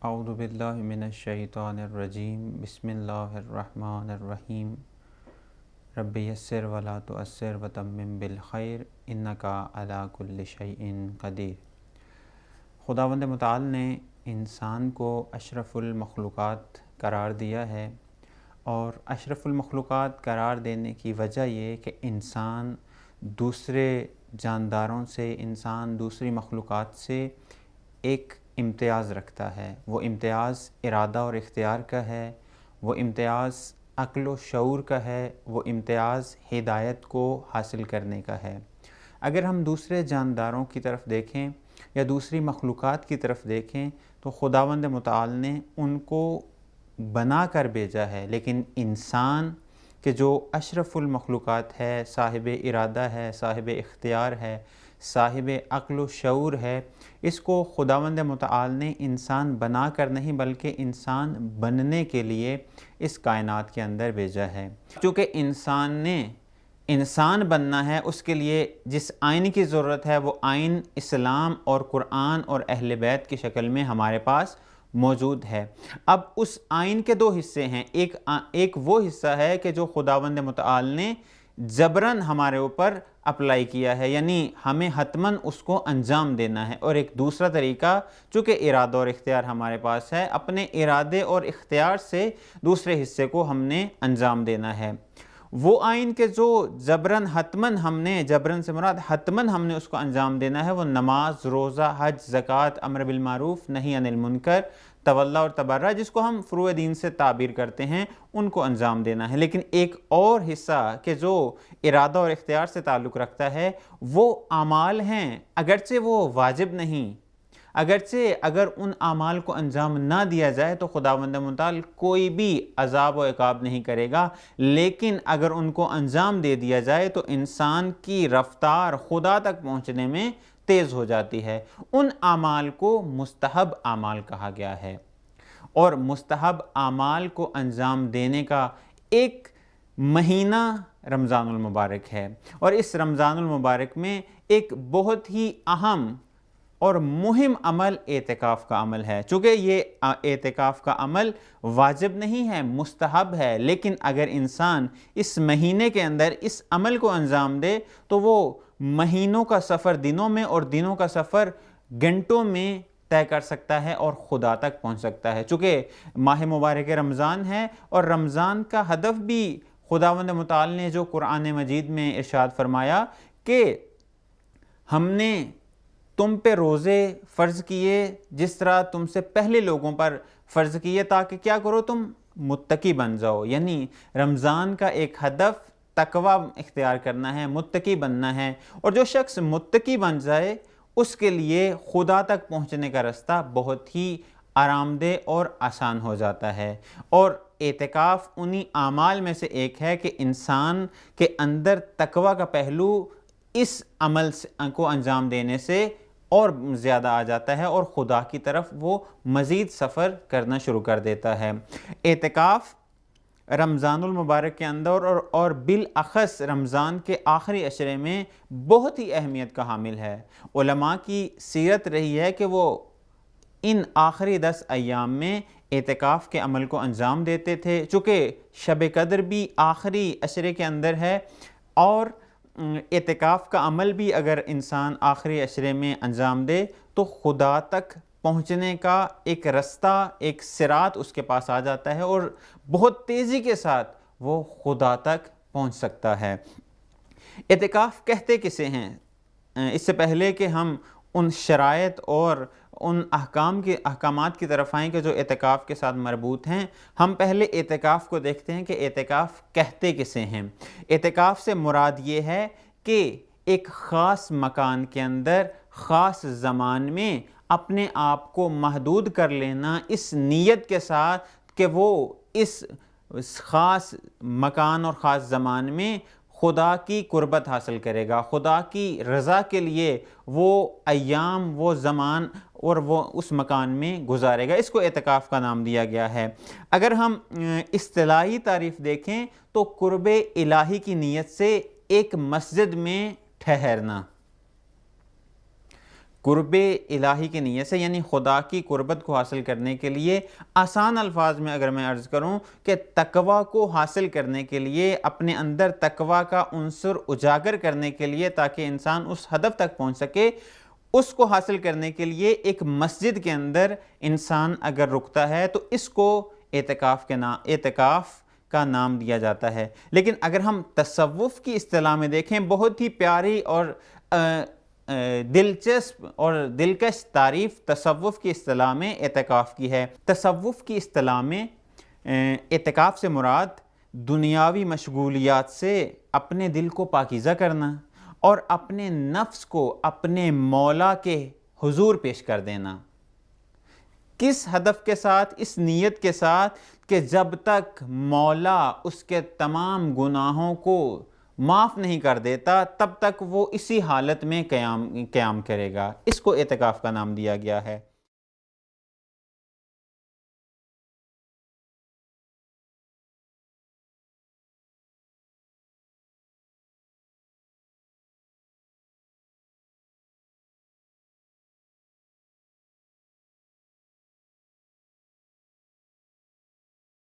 اعوذ باللہ من الشیطان الرجیم بسم اللہ الرحمن الرحیم رب یسر ولا تعسر وتمم بالخیر انکا علی کل شیء قدیر۔ خداوند متعال نے انسان کو اشرف المخلوقات قرار دیا ہے، اور اشرف المخلوقات قرار دینے کی وجہ یہ کہ انسان دوسرے جانداروں سے، انسان دوسری مخلوقات سے ایک امتیاز رکھتا ہے۔ وہ امتیاز ارادہ اور اختیار کا ہے، وہ امتیاز عقل و شعور کا ہے، وہ امتیاز ہدایت کو حاصل کرنے کا ہے۔ اگر ہم دوسرے جانداروں کی طرف دیکھیں یا دوسری مخلوقات کی طرف دیکھیں تو خداوند متعال نے ان کو بنا کر بھیجا ہے، لیکن انسان کہ جو اشرف المخلوقات ہے، صاحب ارادہ ہے، صاحب اختیار ہے، صاحب عقل و شعور ہے، اس کو خداوند متعال نے انسان بنا کر نہیں بلکہ انسان بننے کے لیے اس کائنات کے اندر بھیجا ہے۔ چونکہ انسان نے انسان بننا ہے، اس کے لیے جس آئین کی ضرورت ہے وہ آئین اسلام اور قرآن اور اہل بیت کی شکل میں ہمارے پاس موجود ہے۔ اب اس آئین کے دو حصے ہیں، ایک وہ حصہ ہے کہ جو خداوند متعال نے جبراً ہمارے اوپر اپلائی کیا ہے، یعنی ہمیں حتماً اس کو انجام دینا ہے، اور ایک دوسرا طریقہ چونکہ ارادہ اور اختیار ہمارے پاس ہے، اپنے ارادے اور اختیار سے دوسرے حصے کو ہم نے انجام دینا ہے۔ وہ آئین کے جو جبراً حتماً ہم نے، جبراً سے مراد حتماً ہم نے اس کو انجام دینا ہے، وہ نماز، روزہ، حج، زکوٰۃ، امر بالمعروف، نہی عن المنکر، تولا اور تبرع، جس کو ہم فروع دین سے تعبیر کرتے ہیں، ان کو انجام دینا ہے۔ لیکن ایک اور حصہ کہ جو ارادہ اور اختیار سے تعلق رکھتا ہے وہ اعمال ہیں، اگرچہ وہ واجب نہیں، اگرچہ اگر ان اعمال کو انجام نہ دیا جائے تو خداوند متعال کوئی بھی عذاب و عقاب نہیں کرے گا، لیکن اگر ان کو انجام دے دیا جائے تو انسان کی رفتار خدا تک پہنچنے میں تیز ہو جاتی ہے۔ ان اعمال کو مستحب اعمال کہا گیا ہے، اور مستحب اعمال کو انجام دینے کا ایک مہینہ رمضان المبارک ہے، اور اس رمضان المبارک میں ایک بہت ہی اہم اور مہم عمل اعتکاف کا عمل ہے۔ چونکہ یہ اعتکاف کا عمل واجب نہیں ہے، مستحب ہے، لیکن اگر انسان اس مہینے کے اندر اس عمل کو انجام دے تو وہ مہینوں کا سفر دنوں میں اور دنوں کا سفر گھنٹوں میں طے کر سکتا ہے اور خدا تک پہنچ سکتا ہے۔ چونکہ ماہ مبارک رمضان ہے، اور رمضان کا ہدف بھی خداوند متعال نے جو قرآن مجید میں ارشاد فرمایا کہ ہم نے تم پہ روزے فرض کیے جس طرح تم سے پہلے لوگوں پر فرض کیے، تاکہ کیا کرو، تم متقی بن جاؤ۔ یعنی رمضان کا ایک ہدف تقوی اختیار کرنا ہے، متقی بننا ہے، اور جو شخص متقی بن جائے اس کے لیے خدا تک پہنچنے کا رستہ بہت ہی آرام دہ اور آسان ہو جاتا ہے۔ اور اعتکاف انہی اعمال میں سے ایک ہے کہ انسان کے اندر تقوی کا پہلو اس عمل کو انجام دینے سے اور زیادہ آ جاتا ہے، اور خدا کی طرف وہ مزید سفر کرنا شروع کر دیتا ہے۔ اعتکاف رمضان المبارک کے اندر اور بالاخص رمضان کے آخری عشرے میں بہت ہی اہمیت کا حامل ہے۔ علماء کی سیرت رہی ہے کہ وہ ان آخری 10 ایام میں اعتکاف کے عمل کو انجام دیتے تھے۔ چونکہ شب قدر بھی آخری عشرے کے اندر ہے، اور اعتکاف کا عمل بھی اگر انسان آخری عشرے میں انجام دے تو خدا تک پہنچنے کا ایک رستہ، ایک صراط اس کے پاس آ جاتا ہے، اور بہت تیزی کے ساتھ وہ خدا تک پہنچ سکتا ہے۔ اعتکاف کہتے کسے ہیں؟ اس سے پہلے کہ ہم ان شرائط اور ان احکامات کی طرف آئیں کہ جو اعتکاف کے ساتھ مربوط ہیں، ہم پہلے اعتکاف کو دیکھتے ہیں کہ اعتکاف کہتے کسے ہیں۔ اعتکاف سے مراد یہ ہے کہ ایک خاص مکان کے اندر خاص زمان میں اپنے آپ کو محدود کر لینا، اس نیت کے ساتھ کہ وہ اس خاص مکان اور خاص زمان میں خدا کی قربت حاصل کرے گا، خدا کی رضا کے لیے وہ ایام، وہ زمان اور وہ اس مکان میں گزارے گا۔ اس کو اعتکاف کا نام دیا گیا ہے۔ اگر ہم اصطلاحی تعریف دیکھیں تو قرب الہی کی نیت سے ایک مسجد میں ٹھہرنا۔ قرب الہی کی نیت سے، یعنی خدا کی قربت کو حاصل کرنے کے لیے، آسان الفاظ میں اگر میں عرض کروں کہ تقوی کو حاصل کرنے کے لیے، اپنے اندر تقوی کا عنصر اجاگر کرنے کے لیے، تاکہ انسان اس ہدف تک پہنچ سکے، اس کو حاصل کرنے کے لیے ایک مسجد کے اندر انسان اگر رکتا ہے تو اس کو اعتکاف کا نام دیا جاتا ہے۔ لیکن اگر ہم تصوف کی اصطلاح میں دیکھیں، بہت ہی پیاری اور دلچسپ اور دلکش تعریف تصوف کی اصطلاح میں اعتکاف کی ہے۔ تصوف کی اصطلاح میں اعتکاف سے مراد دنیاوی مشغولیات سے اپنے دل کو پاکیزہ کرنا اور اپنے نفس کو اپنے مولا کے حضور پیش کر دینا۔ کس ہدف کے ساتھ؟ اس نیت کے ساتھ کہ جب تک مولا اس کے تمام گناہوں کو معاف نہیں کر دیتا تب تک وہ اسی حالت میں قیام کرے گا۔ اس کو اعتکاف کا نام دیا گیا ہے۔